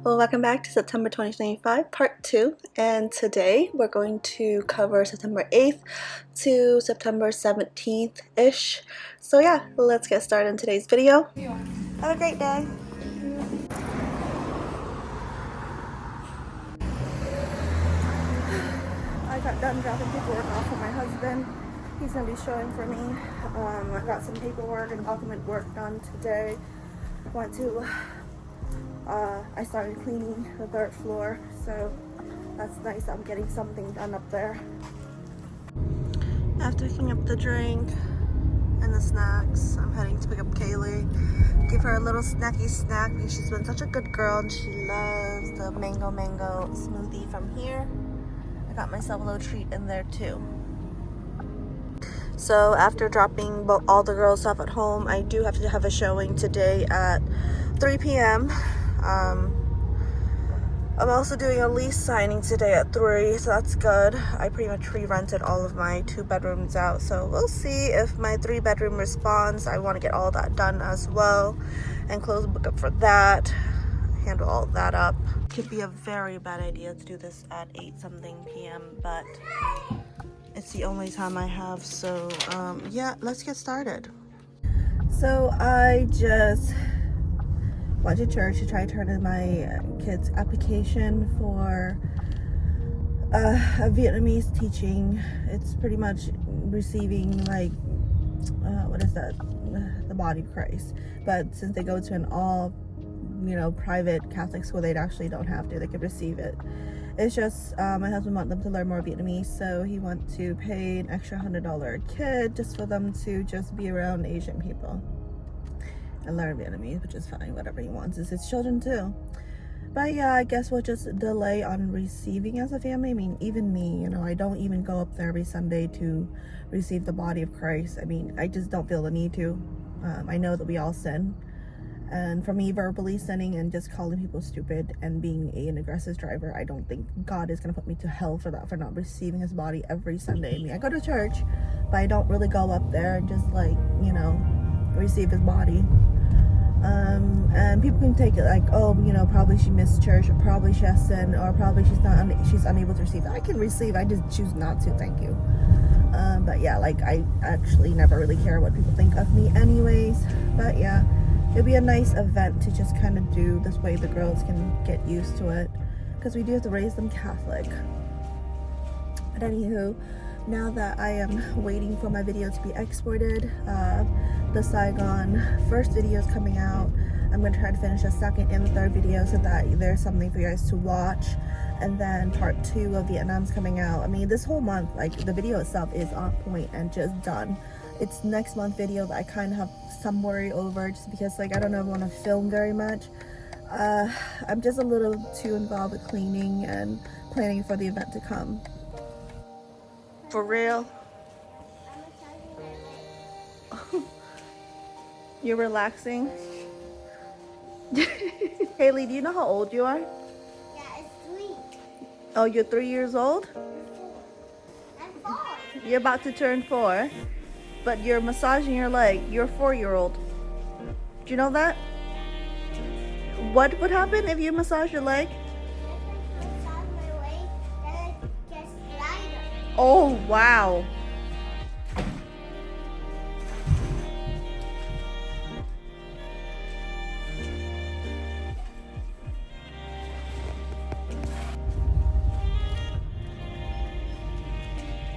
Well, welcome back to September 2025 part 2, and today we're going to cover September 8th to September 17th ish. So yeah, let's get started in today's video. Have a great day. I got done dropping paperwork off for my husband. He's gonna be showing for me. I got some paperwork and document work done today. I started cleaning the 3rd floor, so that's nice. I'm getting something done up there. After picking up the drink and the snacks, I'm heading to pick up Cᴏ. Give her a little snacky snack because she's been such a good girl and she loves the mango smoothie from here. I got myself a little treat in there too. So after dropping all the girls off at home, I do have to have a showing today at 3 p.m. I'm also doing a lease signing today at 3, so that's good. I pretty much re-rented all of my 2 bedrooms out, so we'll see if my 3 bedroom responds. I want to get all that done as well and close the book up for that, handle all that up. Could be a very bad idea to do this at 8 something p.m, but it's the only time I have, so yeah, let's get started. So I just went to church to try to turn in my kids' application for a Vietnamese teaching. It's pretty much receiving like what is that, the body of Christ, but since they go to an all private Catholic school, they actually don't have to. They could receive it. It's just my husband wants them to learn more Vietnamese, so he wants to pay an extra $100 a kid just for them to just be around Asian people and learn Vietnamese, which is fine. Whatever he wants, is his children too. But yeah, I guess we'll just delay on receiving as a family. I mean, even me, I don't even go up there every Sunday to receive the body of Christ. I mean, I just don't feel the need to. I know that we all sin, and for me, verbally sinning and just calling people stupid and being an aggressive driver, I don't think God is gonna put me to hell for that, for not receiving his body every Sunday. I mean, I go to church, but I don't really go up there and just receive his body. And people can take it like, oh, probably she missed church, or probably she has sin, or probably she's unable to receive. I can receive, I just choose not to, thank you. But yeah, like, I actually never really care what people think of me anyways. But yeah, it'll be a nice event to just kind of do this way the girls can get used to it, because we do have to raise them Catholic. But anywho, now that I am waiting for my video to be exported, the Saigon first video is coming out. I'm going to try to finish the 2nd and the 3rd video so that there's something for you guys to watch. And then part 2 of Vietnam's coming out. I mean, this whole month, like, the video itself is on point and just done. It's next month video that I kind of have some worry over, just because, like, I don't know if I want to film very much. I'm just a little too involved with cleaning and planning for the event to come. For real? You're relaxing? Haley, do you know how old you are? Yeah, it's 3. Oh, you're 3 years old? I'm 4. You're about to turn 4, but you're massaging your leg. You're a 4-year-old. Do you know that? What would happen if you massage your leg? If I massage my leg, then it gets lighter. Oh, wow.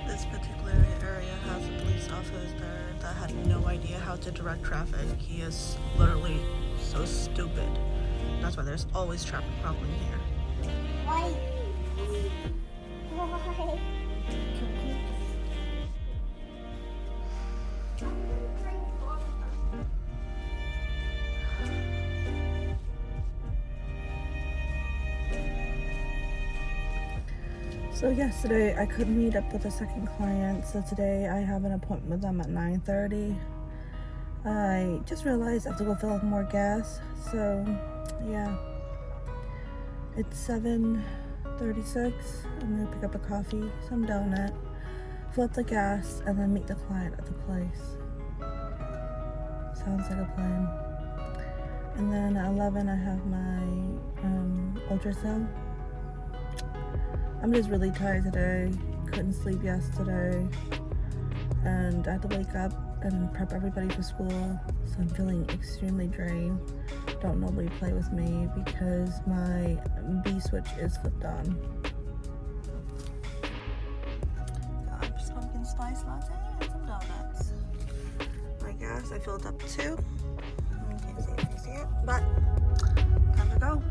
This particular area has a police officer that had no idea how to direct traffic. He is literally so stupid. That's why there's always traffic problem here. Why? Why? So yesterday I couldn't meet up with a second client, so today I have an appointment with them at 9:30. I just realized I have to go fill up more gas, so yeah. It's 7:36. I'm gonna pick up a coffee, some donut, fill up the gas, and then meet the client at the place. Sounds like a plan. And then at 11 I have my ultrasound. I'm just really tired today. Couldn't sleep yesterday. And I had to wake up and prep everybody for school. So I'm feeling extremely drained. Don't nobody play with me because my B switch is flipped on. Got pumpkin spice latte and some donuts. My gas I filled up too. You can't see if you see it, but time to go.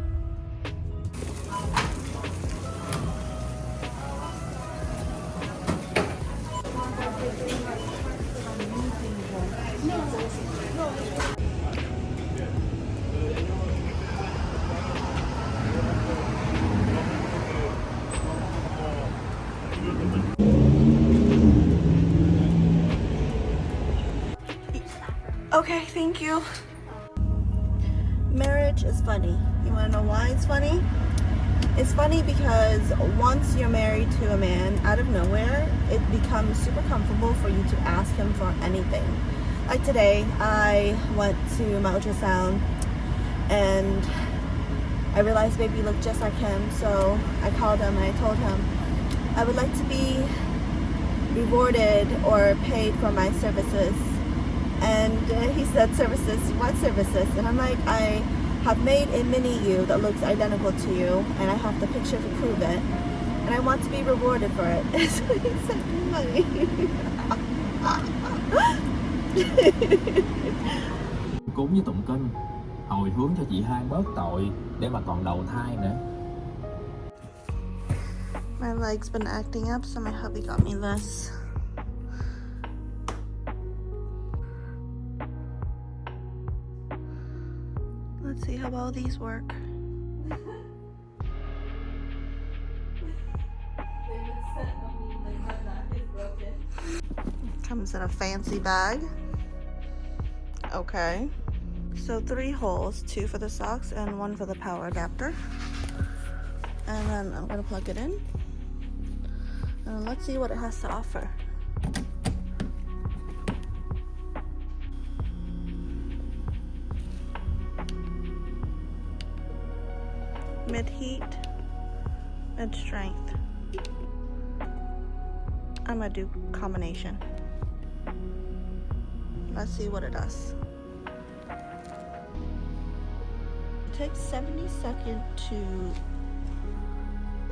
Okay, thank you. Marriage is funny. You want to know why it's funny? It's funny because once you're married to a man, out of nowhere, it becomes super comfortable for you to ask him for anything. Like today, I went to my ultrasound and I realized baby looked just like him, so I called him and I told him I would like to be rewarded or paid for my services. And he said, services? What services? And I'm like, I have made a mini you that looks identical to you, and I have the picture to prove it, and I want to be rewarded for it. So he sent me money. Cúng với tụng kinh, hồi hướng cho chị hai bớt tội để mà còn đầu thai nữa. My leg's been acting up, so my hubby got me this. Let's see how well these work. Comes in a fancy bag. Okay. So 3 holes, 2 for the socks and 1 for the power adapter. And then I'm gonna plug it in. And let's see what it has to offer. Mid heat, mid strength. I'm gonna do combination. Let's see what it does. It takes 70 seconds to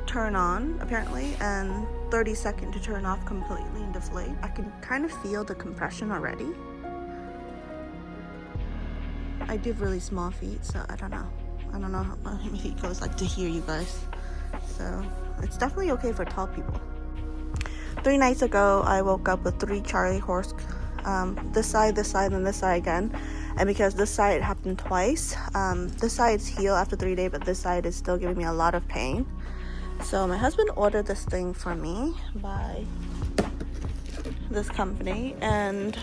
turn on, apparently, and 30 seconds to turn off completely and deflate. I can kind of feel the compression already. I do have really small feet, so I don't know. I don't know how my feet goes like to hear you guys. So it's definitely okay for tall people. 3 nights ago, I woke up with 3 Charlie horse. This side, and this side again. And because this side happened twice, this side's healed after 3 days, but this side is still giving me a lot of pain. So my husband ordered this thing for me by this company, and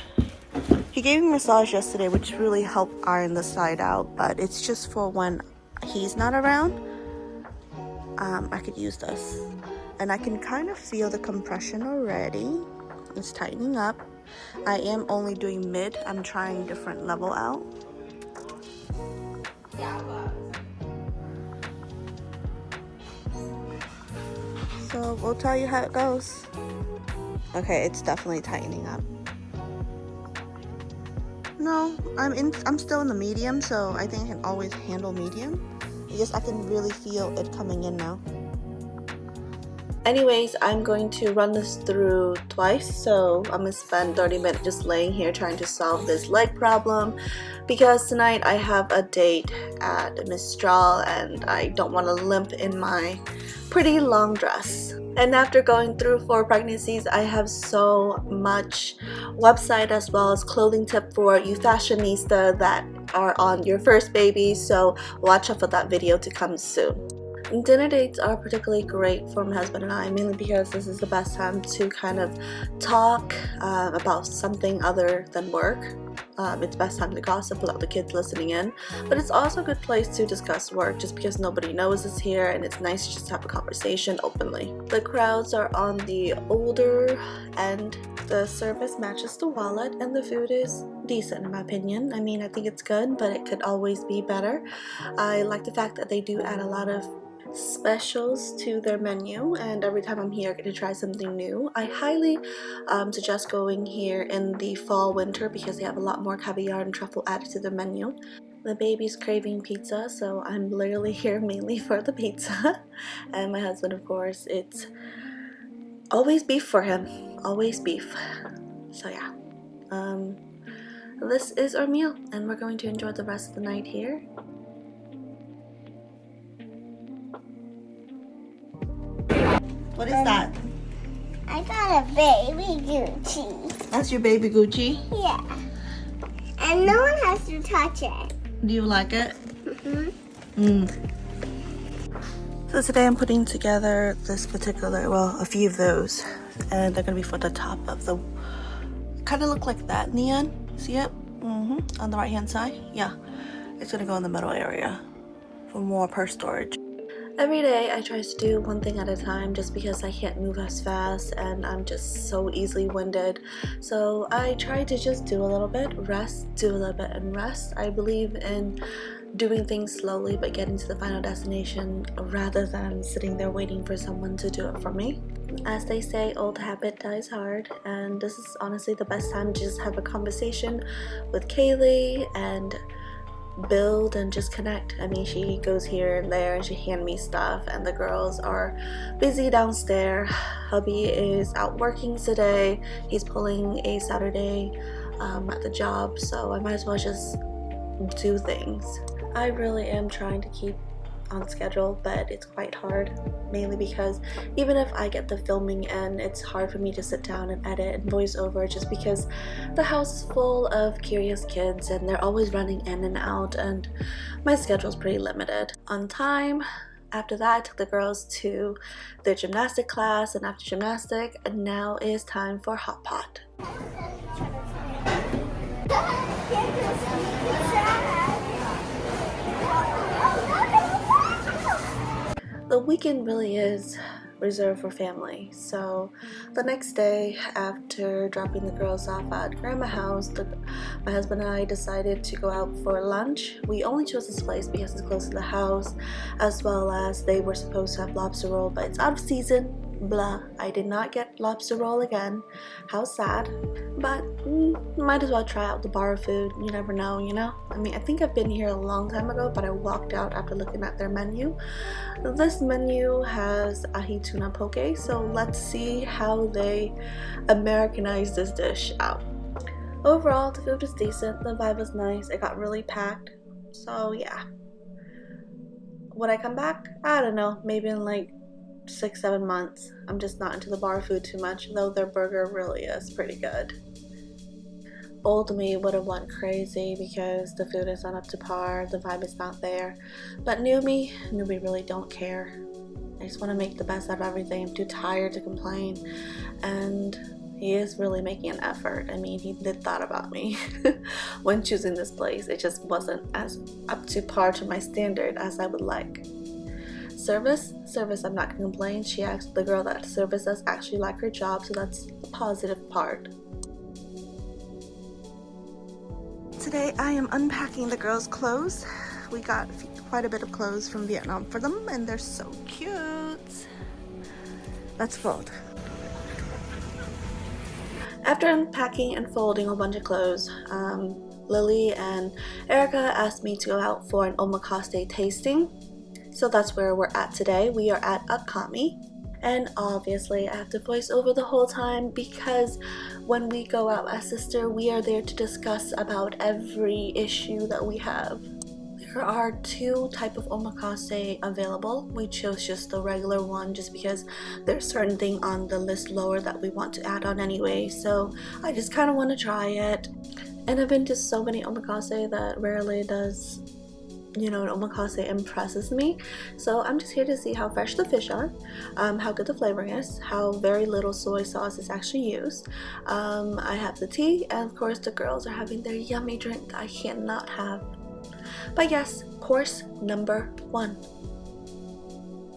he gave me a massage yesterday, which really helped iron the side out, but it's just for when he's not around. I could use this, and I can kind of feel the compression already. It's tightening up. I am only doing mid. I'm trying different level out. So we'll tell you how it goes. Okay, it's definitely tightening up. No, I'm still in the medium, so I think I can always handle medium. Because I can really feel it coming in now. Anyways, I'm going to run this through twice, so I'm gonna spend 30 minutes just laying here trying to solve this leg problem, because tonight I have a date at Mistral and I don't want to limp in my pretty long dress. And after going through 4 pregnancies, I have so much website as well as clothing tip for you fashionista that are on your first baby, so watch out for that video to come soon. Dinner dates are particularly great for my husband and I, mainly because this is the best time to kind of talk about something other than work. It's best time to gossip without the kids listening in, but it's also a good place to discuss work just because nobody knows it's here, and it's nice to just have a conversation openly. The crowds are on the older end. The service matches the wallet, and the food is decent in my opinion. I mean, I think it's good, but it could always be better. I like the fact that they do add a lot of specials to their menu, and every time I'm here I get to try something new. I highly suggest going here in the fall winter because they have a lot more caviar and truffle added to their menu. The baby's craving pizza, so I'm literally here mainly for the pizza. And my husband, of course, it's always beef for him, always beef. So yeah, this is our meal, and we're going to enjoy the rest of the night here. What is that? I got a baby Gucci. That's your baby Gucci? Yeah. And no one has to touch it. Do you like it? So today I'm putting together this particular, well, a few of those, and they're gonna be for the top of the, kind of look like that neon. See it? On the right hand side. Yeah, it's gonna go in the middle area for more purse storage. Every day I try to do one thing at a time just because I can't move as fast and I'm just so easily winded. So I try to just do a little bit, rest, do a little bit, and rest. I believe in doing things slowly but getting to the final destination rather than sitting there waiting for someone to do it for me. As they say, old habit dies hard, and this is honestly the best time to just have a conversation with Cᴏ and build and just connect. I mean, she goes here and there and she hand me stuff, and the girls are busy downstairs. Hubby is out working today. He's pulling a Saturday at the job, so I might as well just do things. I really am trying to keep on schedule, but it's quite hard, mainly because even if I get the filming in, it's hard for me to sit down and edit and voice over just because the house is full of curious kids and they're always running in and out, and my schedule's pretty limited on time. After that, I took the girls to their gymnastic class, and after gymnastic, and now it is time for hot pot. The weekend really is reserved for family, so the next day after dropping the girls off at grandma's house, my husband and I decided to go out for lunch. We only chose this place because it's close to the house, as well as they were supposed to have lobster roll, but it's out of season. Blah, I did not get lobster roll again. How sad. But might as well try out the bar food. You never know, you know? I mean, I think I've been here a long time ago, but I walked out after looking at their menu. This menu has ahi tuna poke, so let's see how they Americanize this dish out. Overall, the food was decent, the vibe was nice, it got really packed, so yeah. Would I come back? I don't know, maybe in like 6-7 months. I'm just not into the bar food too much, though their burger really is pretty good. Old me would have went crazy because the food is not up to par, the vibe is not there. But new me really don't care. I just want to make the best out of everything. I'm too tired to complain, and he is really making an effort. I mean, he did thought about me when choosing this place. It just wasn't as up to par to my standard as I would like. Service, I'm not gonna complain. The girl that serviced us actually liked her job, so that's the positive part. Today I am unpacking the girls' clothes. We got quite a bit of clothes from Vietnam for them, and they're so cute. Let's fold. After unpacking and folding a bunch of clothes, Lily and Erica asked me to go out for an omakase tasting. So that's where we're at today. We are at Akami, and obviously I have to voice over the whole time because when we go out as sister, we are there to discuss about every issue that we have. There are 2 types of omakase available. We chose just the regular one just because there's certain thing on the list lower that we want to add on anyway, so I just kind of want to try it. And I've been to so many omakase that rarely does, you know, an omakase impresses me. So I'm just here to see how fresh the fish are, how good the flavoring is, how very little soy sauce is actually used. I have the tea, and of course the girls are having their yummy drink that I cannot have. But yes, course number 1.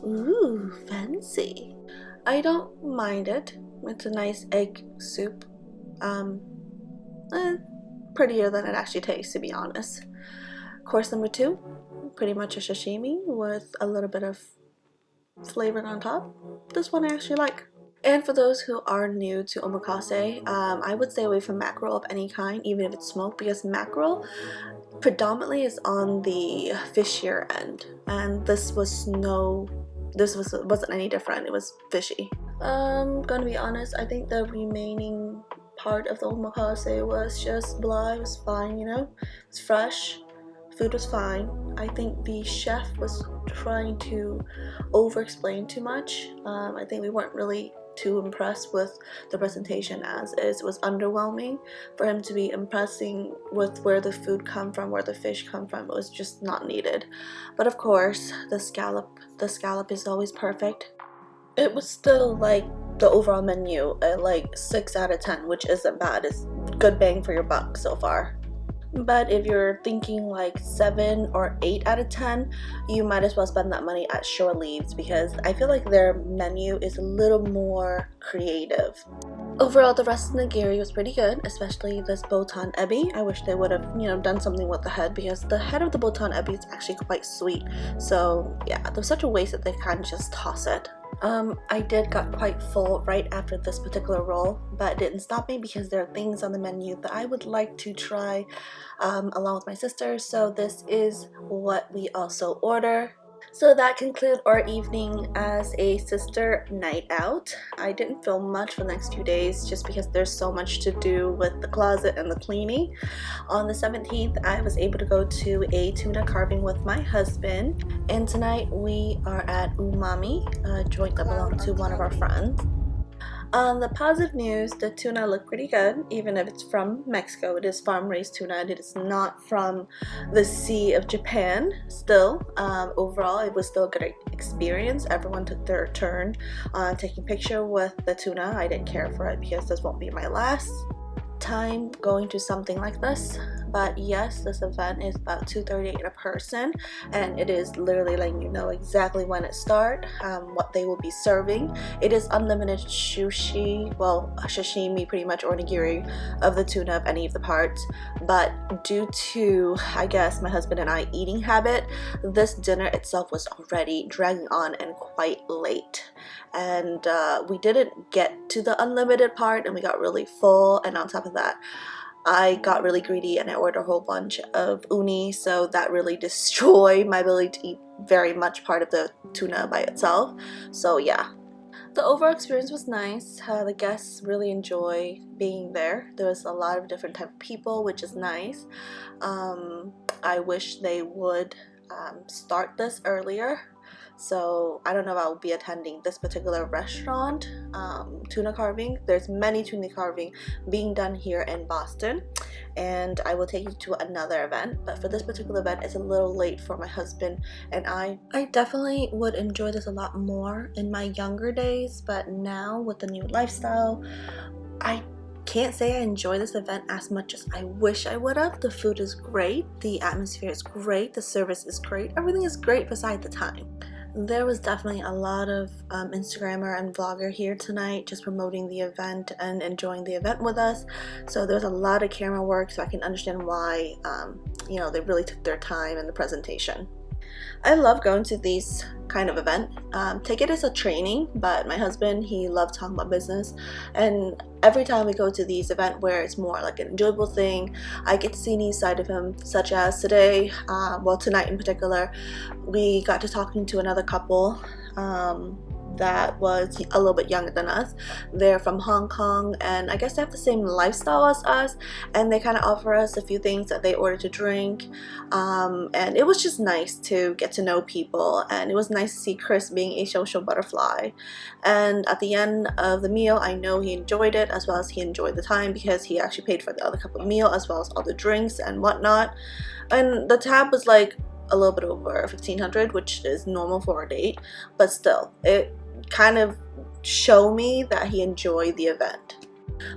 Ooh, fancy. I don't mind it. It's a nice egg soup. Prettier than it actually tastes, to be honest. Course number 2, pretty much a sashimi with a little bit of flavoring on top. This one I actually like. And for those who are new to omakase, I would stay away from mackerel of any kind, even if it's smoked, because mackerel predominantly is on the fishier end, and this wasn't any different. It was fishy. Gonna be honest, I think the remaining part of the omakase was just blah. It was fine, you know, it's fresh, food was fine. I think the chef was trying to over explain too much. I think we weren't really too impressed with the presentation as is. It was underwhelming for him to be impressing with where the food come from, where the fish come from. It was just not needed. But of course, the scallop is always perfect. It was still like the overall menu at like 6 out of 10, which isn't bad. It's good bang for your buck so far. But if you're thinking like 7 or 8 out of 10, you might as well spend that money at Shore Leaves, because I feel like their menu is a little more creative. Overall, the rest of the nigiri was pretty good, especially this botan ebi. I wish they would have, you know, done something with the head, because the head of the botan ebi is actually quite sweet. So yeah, there was such a waste that they kind of just toss it. I did got quite full right after this particular roll, but it didn't stop me, because there are things on the menu that I would like to try along with my sister. So this is what we also order. So that concludes our evening as a sister night out. I didn't film much for the next few days just because there's so much to do with the closet and the cleaning. On the 17th, I was able to go to a tuna carving with my husband, and tonight we are at Umami, a joint that belongs to one of our friends. On the positive news, the tuna looked pretty good, even if it's from Mexico. It is farm-raised tuna, and it is not from the Sea of Japan. Still, overall, it was still a good experience. Everyone took their turn on taking picture with the tuna. I didn't care for it because this won't be my last time going to something like this. But yes, this event is about $238 a person, and it is literally letting you know exactly when it starts, what they will be serving. It is unlimited sushi, well, sashimi pretty much, or nigiri of the tuna of any of the parts. But due to, I guess, my husband and I eating habit, this dinner itself was already dragging on and quite late, and we didn't get to the unlimited part, and we got really full. And on top of that, I got really greedy and I ordered a whole bunch of uni, so that really destroyed my ability to eat very much part of the tuna by itself. So yeah, the overall experience was nice. The guests really enjoy being there. There was a lot of different type of people, which is nice. I wish they would start this earlier. So I don't know if I will be attending this particular restaurant, tuna carving. There's many tuna carving being done here in Boston, and I will take you to another event. But for this particular event, it's a little late for my husband and I. I definitely would enjoy this a lot more in my younger days, but now with the new lifestyle, I can't say I enjoy this event as much as I wish I would have. The food is great, the atmosphere is great, the service is great, everything is great beside the time. There was definitely a lot of Instagrammer and vlogger here tonight just promoting the event and enjoying the event with us. So there's a lot of camera work, so I can understand why you know, they really took their time in the presentation. I love going to these kind of event. Take it as a training, but my husband, he loves talking about business, and every time we go to these events where it's more like an enjoyable thing, I get to see any side of him, such as today, well, tonight in particular, we got to talking to another couple that was a little bit younger than us. They're from Hong Kong, and I guess they have the same lifestyle as us, and they kind of offer us a few things that they ordered to drink, and it was just nice to get to know people, and it was nice to see Chris being a social butterfly. And at the end of the meal, I know he enjoyed it, as well as he enjoyed the time, because he actually paid for the other couple meal as well as all the drinks and whatnot, and the tab was like a little bit over $1,500, which is normal for a date, but still, it kind of showed me that he enjoyed the event.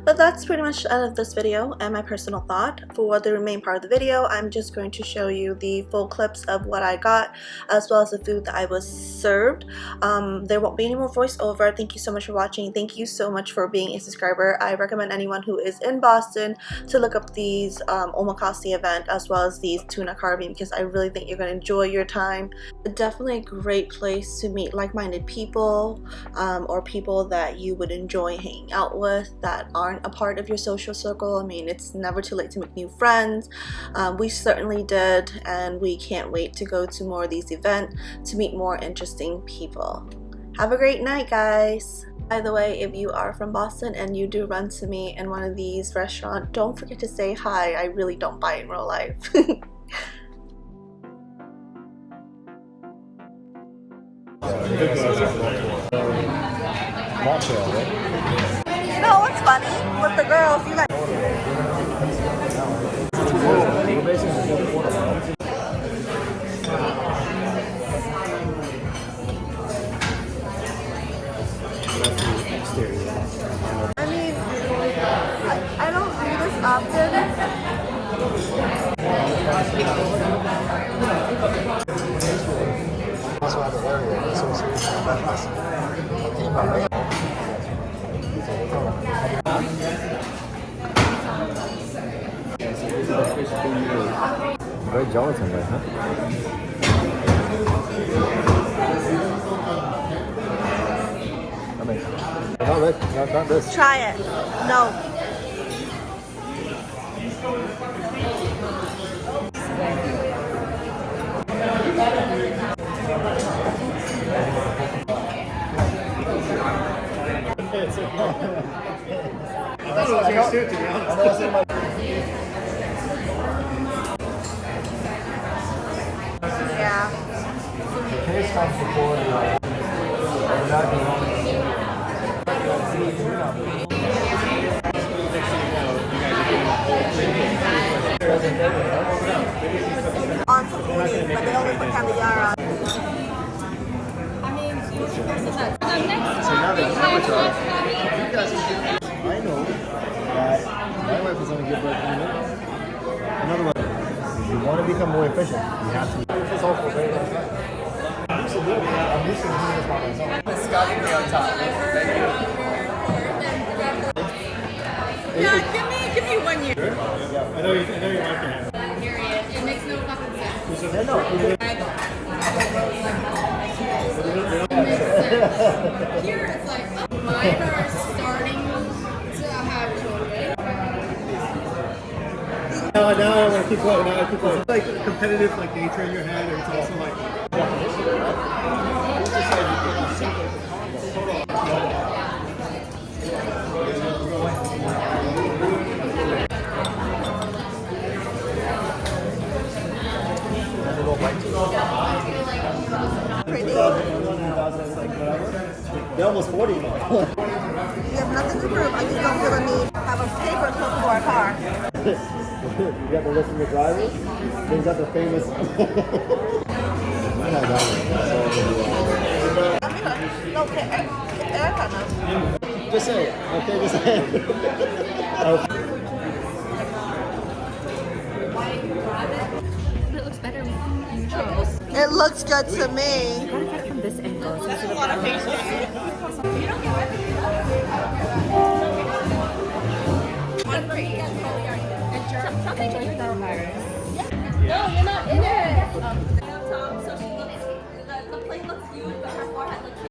But that's pretty much the end of this video and my personal thought. For the remaining part of the video, I'm just going to show you the full clips of what I got as well as the food that I was served. There won't be any more voiceover. Thank you so much for watching. Thank you so much for being a subscriber. I recommend anyone who is in Boston to look up these omakase event as well as these tuna carving, because I really think you're going to enjoy your time. Definitely a great place to meet like-minded people or people that you would enjoy hanging out with that aren't a part of your social circle. I mean, it's never too late to make new friends. We certainly did, and we can't wait to go to more of these events to meet more interesting people. Have a great night, guys. By the way, if you are from Boston and you do run to me in one of these restaurants, don't forget to say hi. I really don't bite in real life. Mocktail, right? You know what's funny? With the girls, you guys. I mean, I don't do this often. Also have an area associated with very gelatin, right, huh? I mean, not this. Try it. No. Yeah. The taste comes before the On some foodie, but they only put caviar on. So now that you guys, I know that my wife is going to give birth in a minute. In other words, if you want to become more efficient, you have to. It's all for a very long time. I'm used to doing this by myself. The Scotty on top. Thank you. Yeah, give me 1 year. Yeah, I know you like it. Period. It makes no fucking sense. Yeah, no. Here it's like, oh, mine are starting to have children. Now I want to keep going. Now I keep going. It's like competitive, like nature in your head, and it's also like. Pretty. They're almost 40 now. You have nothing to prove. I just don't feel the need to have a paper clip for a car. You got the list of your drivers, then you got the famous. Okay, Erica knows. Just say it. Okay, just say it. It looks better in Charles. It looks good to me. From this angle. So